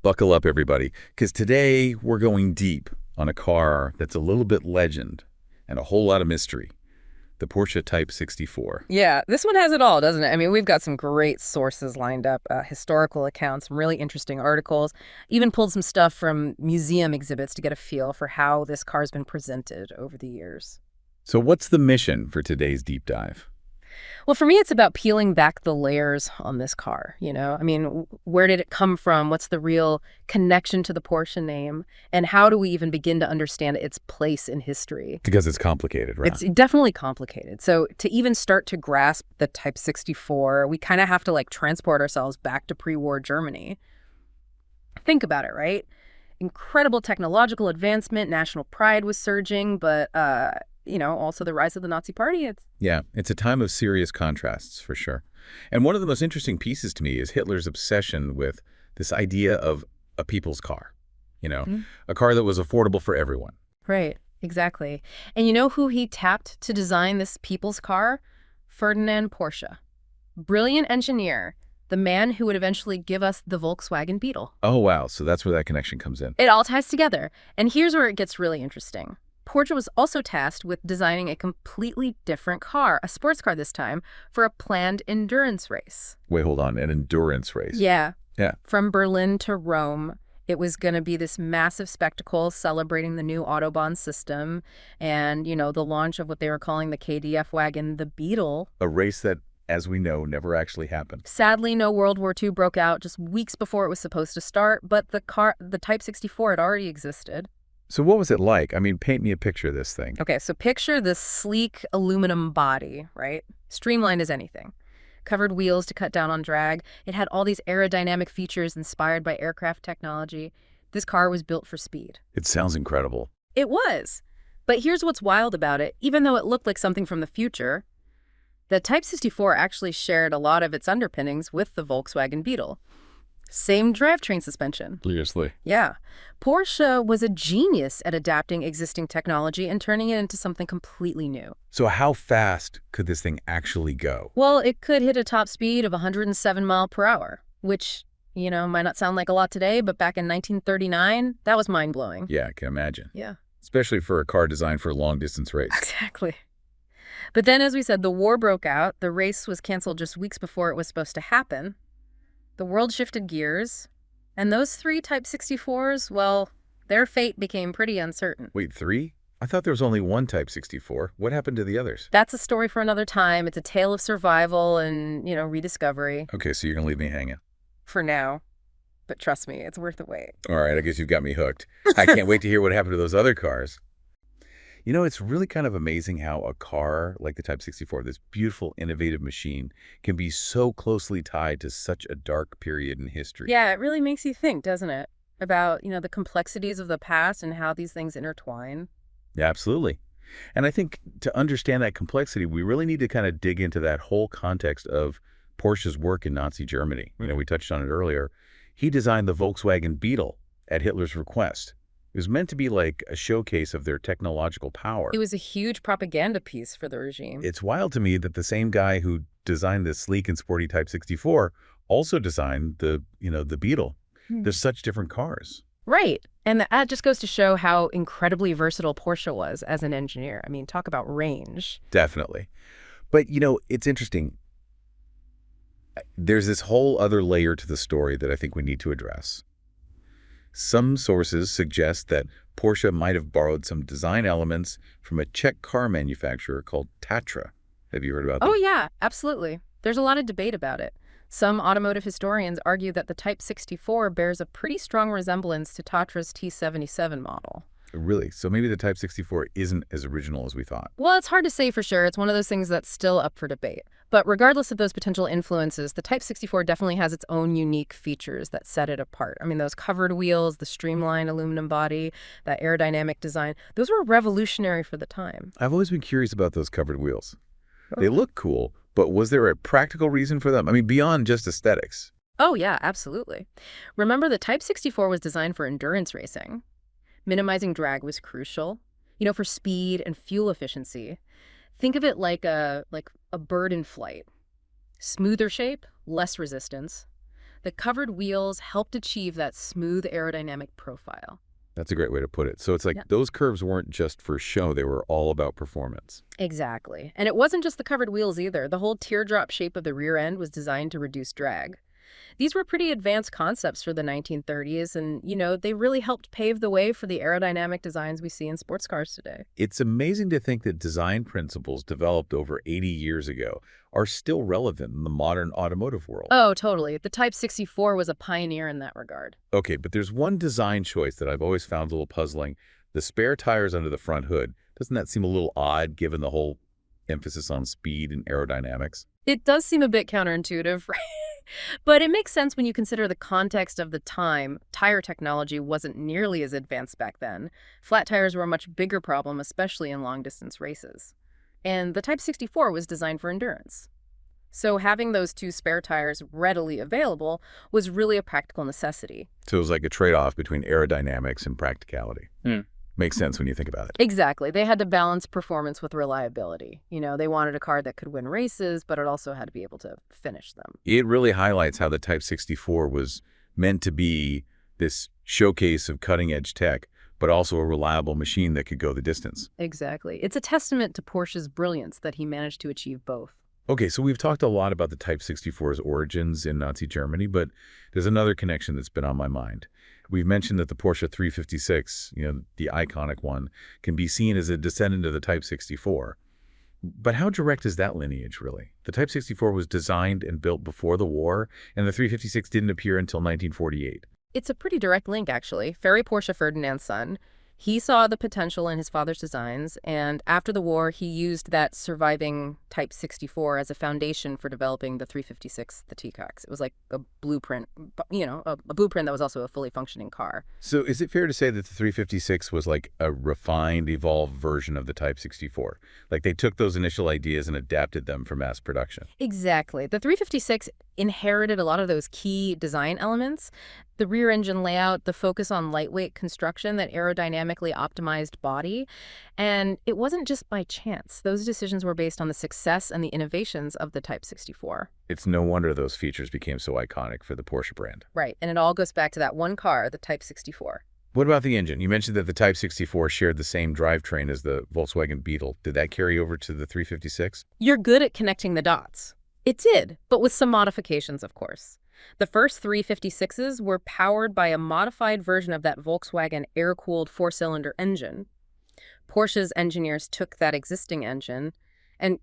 Buckle up, everybody, because today we're going deep on a car that's a little bit legend and a whole lot of mystery. The Porsche Type 64. Yeah, this one has it all, doesn't it? I mean, we've got some great sources lined up, historical accounts, some really interesting articles, even pulled some stuff from museum exhibits to get a feel for how this car's been presented over the years. So what's the mission for today's deep dive? Well, for me, it's about peeling back the layers on this car, I mean, where did it come from? What's the real connection to the Porsche name? And how do we even begin to understand its place in history? Because it's complicated, right? It's definitely complicated. So to even start to grasp the Type 64, we kind of have to transport ourselves back to pre-war Germany. Think about it, right? Incredible technological advancement, national pride was surging, but also the rise of the Nazi Party. It's a time of serious contrasts, for sure. And one of the most interesting pieces to me is Hitler's obsession with this idea of a people's car, a car that was affordable for everyone. Right, exactly. And you know who he tapped to design this people's car? Ferdinand Porsche. Brilliant engineer, the man who would eventually give us the Volkswagen Beetle. Oh, wow. So that's where that connection comes in. It all ties together. And here's where it gets really interesting. Porsche was also tasked with designing a completely different car, a sports car this time, for a planned endurance race. Wait, hold on. An endurance race? Yeah. Yeah. From Berlin to Rome. It was going to be this massive spectacle celebrating the new Autobahn system and, the launch of what they were calling the KDF wagon, the Beetle. A race that, as we know, never actually happened. Sadly, no World War II broke out just weeks before it was supposed to start, but the Type 64 had already existed. So what was it like? I mean, paint me a picture of this thing. Okay, so picture this sleek aluminum body, right? Streamlined as anything. Covered wheels to cut down on drag. It had all these aerodynamic features inspired by aircraft technology. This car was built for speed. It sounds incredible. It was. But here's what's wild about it. Even though it looked like something from the future, the Type 64 actually shared a lot of its underpinnings with the Volkswagen Beetle. Same drivetrain suspension. Seriously. Yeah. Porsche was a genius at adapting existing technology and turning it into something completely new. So how fast could this thing actually go? Well, it could hit a top speed of 107 miles per hour, which, might not sound like a lot today, but back in 1939, that was mind-blowing. Yeah, I can imagine. Yeah. Especially for a car designed for a long-distance race. Exactly. But then, as we said, the war broke out. The race was canceled just weeks before it was supposed to happen. The world shifted gears, and those 3 Type 64s, well, their fate became pretty uncertain. Wait, 3? I thought there was only 1 Type 64. What happened to the others? That's a story for another time. It's a tale of survival and, rediscovery. Okay, so you're going to leave me hanging. For now. But trust me, it's worth the wait. All right, I guess you've got me hooked. I can't wait to hear what happened to those other cars. It's really kind of amazing how a car like the Type 64, this beautiful, innovative machine, can be so closely tied to such a dark period in history. Yeah, it really makes you think, doesn't it? About, the complexities of the past and how these things intertwine. Yeah, absolutely. And I think to understand that complexity, we really need to kind of dig into that whole context of Porsche's work in Nazi Germany. We touched on it earlier. He designed the Volkswagen Beetle at Hitler's request. It was meant to be like a showcase of their technological power. It was a huge propaganda piece for the regime. It's wild to me that the same guy who designed this sleek and sporty Type 64 also designed the Beetle. They're such different cars. Right. And that just goes to show how incredibly versatile Porsche was as an engineer. I mean, talk about range. Definitely. But, it's interesting. There's this whole other layer to the story that I think we need to address. Some sources suggest that Porsche might have borrowed some design elements from a Czech car manufacturer called Tatra. Have you heard about that? Oh, yeah, absolutely. There's a lot of debate about it. Some automotive historians argue that the Type 64 bears a pretty strong resemblance to Tatra's T77 model. Really? So maybe the Type 64 isn't as original as we thought. Well, it's hard to say for sure. It's one of those things that's still up for debate. But regardless of those potential influences, the Type 64 definitely has its own unique features that set it apart. I mean, those covered wheels, the streamlined aluminum body, that aerodynamic design, those were revolutionary for the time. I've always been curious about those covered wheels. They look cool, but was there a practical reason for them? I mean, beyond just aesthetics. Oh, yeah, absolutely. Remember, the Type 64 was designed for endurance racing. Minimizing drag was crucial, for speed and fuel efficiency. Think of it like a bird in flight. Smoother shape, less resistance. The covered wheels helped achieve that smooth aerodynamic profile. That's a great way to put it. So it's like those curves weren't just for show. They were all about performance. Exactly. And it wasn't just the covered wheels either. The whole teardrop shape of the rear end was designed to reduce drag. These were pretty advanced concepts for the 1930s, and, they really helped pave the way for the aerodynamic designs we see in sports cars today. It's amazing to think that design principles developed over 80 years ago are still relevant in the modern automotive world. Oh, totally. The Type 64 was a pioneer in that regard. Okay, but there's one design choice that I've always found a little puzzling. The spare tires under the front hood. Doesn't that seem a little odd given the whole emphasis on speed and aerodynamics? It does seem a bit counterintuitive, right? But it makes sense when you consider the context of the time. Tire technology wasn't nearly as advanced back then. Flat tires were a much bigger problem, especially in long-distance races. And the Type 64 was designed for endurance. So having those two spare tires readily available was really a practical necessity. So it was like a trade-off between aerodynamics and practicality. Makes sense when you think about it. Exactly. They had to balance performance with reliability. They wanted a car that could win races, but it also had to be able to finish them. It really highlights how the Type 64 was meant to be this showcase of cutting-edge tech, but also a reliable machine that could go the distance. Exactly. It's a testament to Porsche's brilliance that he managed to achieve both. Okay, so we've talked a lot about the Type 64's origins in Nazi Germany, but there's another connection that's been on my mind. We've mentioned that the Porsche 356, the iconic one, can be seen as a descendant of the Type 64. But how direct is that lineage, really? The Type 64 was designed and built before the war, and the 356 didn't appear until 1948. It's a pretty direct link, actually. Ferry Porsche, Ferdinand's son, he saw the potential in his father's designs, and after the war, he used that surviving Type 64 as a foundation for developing the 356, the T-Cox. It was like a blueprint, a blueprint that was also a fully functioning car. So is it fair to say that the 356 was like a refined, evolved version of the Type 64? Like they took those initial ideas and adapted them for mass production? Exactly. The 356 inherited a lot of those key design elements. The rear engine layout, the focus on lightweight construction, that aerodynamically optimized body. And it wasn't just by chance. Those decisions were based on the success and the innovations of the Type 64. It's no wonder those features became so iconic for the Porsche brand. Right. And it all goes back to that one car, the Type 64. What about the engine? You mentioned that the Type 64 shared the same drivetrain as the Volkswagen Beetle. Did that carry over to the 356? You're good at connecting the dots. It did, but with some modifications, of course. The first 356s were powered by a modified version of that Volkswagen air-cooled four-cylinder engine. Porsche's engineers took that existing engine and,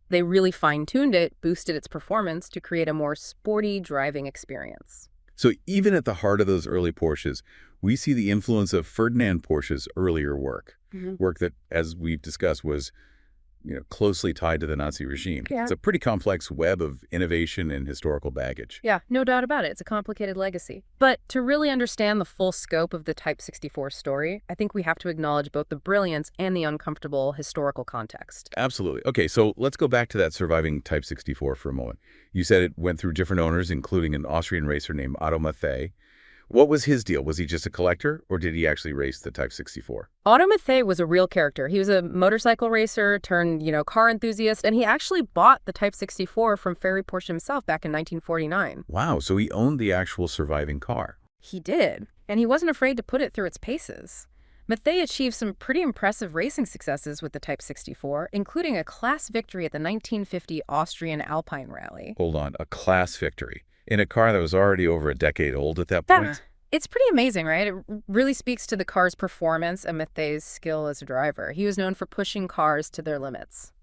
they really fine-tuned it, boosted its performance to create a more sporty driving experience. So even at the heart of those early Porsches, we see the influence of Ferdinand Porsche's earlier work. Work that, as we've discussed, was closely tied to the Nazi regime. Yeah. It's a pretty complex web of innovation and historical baggage. Yeah, no doubt about it. It's a complicated legacy. But to really understand the full scope of the Type 64 story, I think we have to acknowledge both the brilliance and the uncomfortable historical context. Absolutely. Okay, so let's go back to that surviving Type 64 for a moment. You said it went through different owners, including an Austrian racer named Automotive. What was his deal? Was he just a collector, or did he actually race the Type 64? Automotive was a real character. He was a motorcycle racer turned, car enthusiast, and he actually bought the Type 64 from Ferry Porsche himself back in 1949. Wow, so he owned the actual surviving car. He did, and he wasn't afraid to put it through its paces. Mattei achieved some pretty impressive racing successes with the Type 64, including a class victory at the 1950 Austrian Alpine Rally. Hold on, a class victory in a car that was already over a decade old at that point? It's pretty amazing, right? It really speaks to the car's performance and Mattei's skill as a driver. He was known for pushing cars to their limits.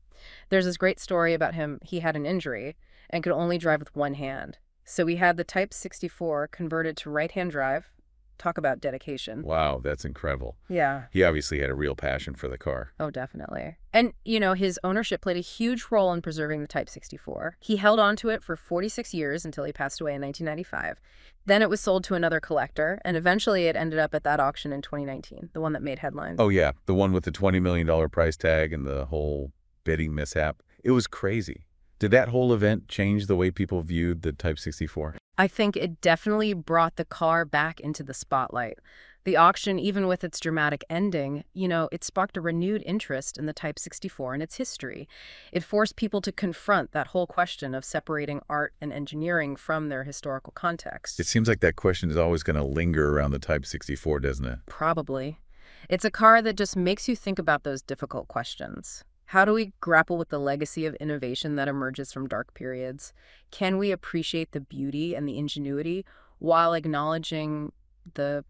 There's this great story about him. He had an injury and could only drive with one hand. So he had the Type 64 converted to right-hand drive. Talk about dedication. Wow, that's incredible. Yeah. He obviously had a real passion for the car. Oh, definitely. And, his ownership played a huge role in preserving the Type 64. He held on to it for 46 years until he passed away in 1995. Then it was sold to another collector, and eventually it ended up at that auction in 2019, the one that made headlines. Oh, yeah, the one with the $20 million price tag and the whole bidding mishap. It was crazy. Did that whole event change the way people viewed the Type 64? I think it definitely brought the car back into the spotlight. The auction, even with its dramatic ending, it sparked a renewed interest in the Type 64 and its history. It forced people to confront that whole question of separating art and engineering from their historical context. It seems like that question is always going to linger around the Type 64, doesn't it? Probably. It's a car that just makes you think about those difficult questions. How do we grapple with the legacy of innovation that emerges from dark periods? Can we appreciate the beauty and the ingenuity while acknowledging the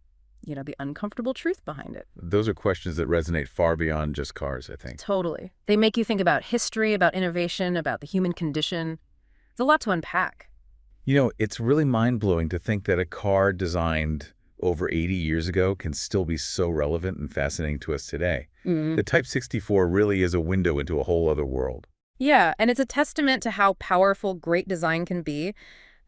uncomfortable truth behind it? Those are questions that resonate far beyond just cars, I think. Totally. They make you think about history, about innovation, about the human condition. It's a lot to unpack. It's really mind-blowing to think that a car designed over 80 years ago can still be so relevant and fascinating to us today. The Type 64 really is a window into a whole other world. Yeah, and it's a testament to how powerful great design can be.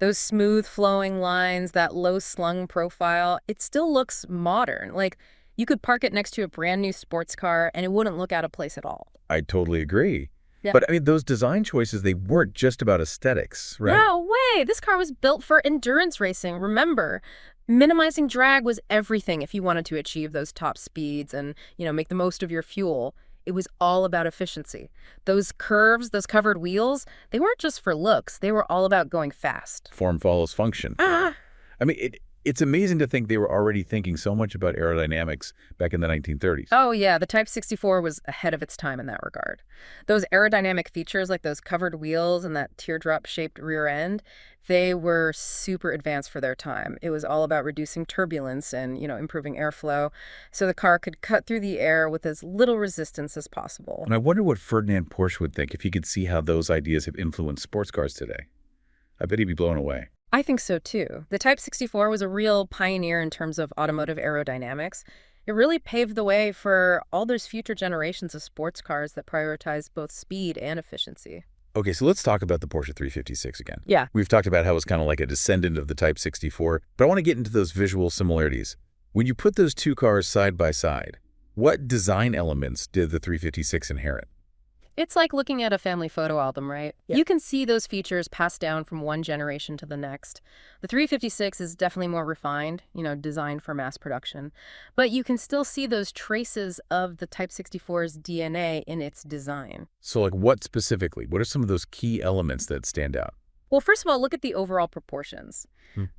Those smooth flowing lines, that low slung profile, it still looks modern. Like, you could park it next to a brand new sports car and it wouldn't look out of place at all. I totally agree. Yeah. But those design choices, they weren't just about aesthetics, right? No way! This car was built for endurance racing, remember? Minimizing drag was everything if you wanted to achieve those top speeds and, make the most of your fuel. It was all about efficiency. Those curves, those covered wheels, they weren't just for looks. They were all about going fast. Form follows function. It's amazing to think they were already thinking so much about aerodynamics back in the 1930s. Oh, yeah. The Type 64 was ahead of its time in that regard. Those aerodynamic features like those covered wheels and that teardrop-shaped rear end, they were super advanced for their time. It was all about reducing turbulence and, improving airflow so the car could cut through the air with as little resistance as possible. And I wonder what Ferdinand Porsche would think if he could see how those ideas have influenced sports cars today. I bet he'd be blown away. I think so, too. The Type 64 was a real pioneer in terms of automotive aerodynamics. It really paved the way for all those future generations of sports cars that prioritize both speed and efficiency. Okay, so let's talk about the Porsche 356 again. Yeah. We've talked about how it's kind of like a descendant of the Type 64, but I want to get into those visual similarities. When you put those two cars side by side, what design elements did the 356 inherit? It's like looking at a family photo album, right? Yeah. You can see those features passed down from one generation to the next. The 356 is definitely more refined, designed for mass production. But you can still see those traces of the Type 64's DNA in its design. So what specifically? What are some of those key elements that stand out? Well, first of all, look at the overall proportions.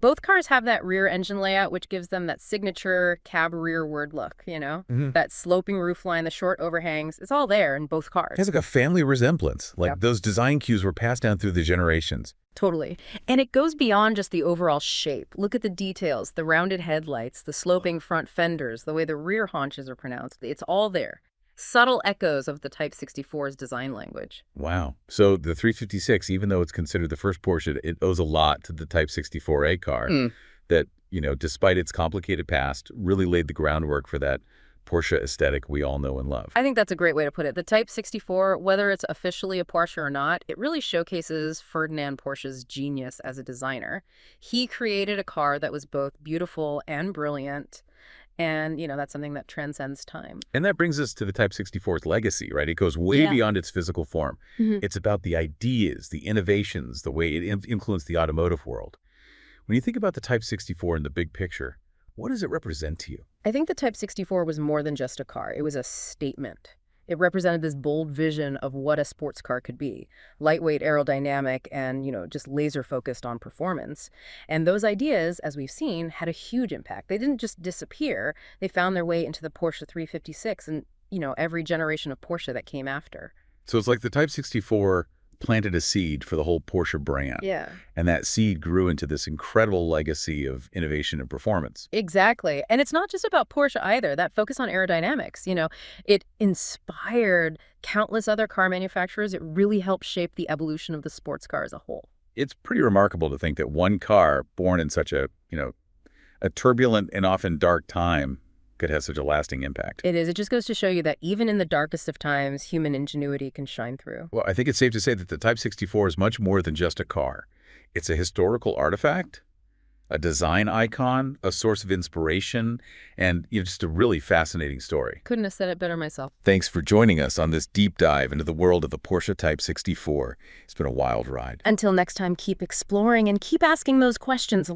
Both cars have that rear engine layout, which gives them that signature cab rearward look, that sloping roofline, the short overhangs. It's all there in both cars. It has like a family resemblance. Those design cues were passed down through the generations. Totally. And it goes beyond just the overall shape. Look at the details, the rounded headlights, the sloping front fenders, the way the rear haunches are pronounced. It's all there. Subtle echoes of the Type 64's design language. Wow. So the 356, even though it's considered the first Porsche, it owes a lot to the Type 64A car that, despite its complicated past, really laid the groundwork for that Porsche aesthetic we all know and love. I think that's a great way to put it. The Type 64, whether it's officially a Porsche or not, it really showcases Ferdinand Porsche's genius as a designer. He created a car that was both beautiful and brilliant. And, that's something that transcends time. And that brings us to the Type 64's legacy, right? It goes way beyond its physical form. It's about the ideas, the innovations, the way it influenced the automotive world. When you think about the Type 64 in the big picture, what does it represent to you? I think the Type 64 was more than just a car. It was a statement. It represented this bold vision of what a sports car could be. Lightweight, aerodynamic, and, just laser focused on performance. And those ideas, as we've seen, had a huge impact. They didn't just disappear. They found their way into the Porsche 356 and, every generation of Porsche that came after. So it's like the Type 64 planted a seed for the whole Porsche brand. Yeah. And that seed grew into this incredible legacy of innovation and performance. Exactly. And it's not just about Porsche either. That focus on aerodynamics, it inspired countless other car manufacturers. It really helped shape the evolution of the sports car as a whole. It's pretty remarkable to think that one car born in such a turbulent and often dark time could have such a lasting impact. It is. It just goes to show you that even in the darkest of times, human ingenuity can shine through. Well, I think it's safe to say that the Type 64 is much more than just a car. It's a historical artifact, a design icon, a source of inspiration, and just a really fascinating story. Couldn't have said it better myself. Thanks for joining us on this deep dive into the world of the Porsche Type 64. It's been a wild ride. Until next time, keep exploring and keep asking those questions.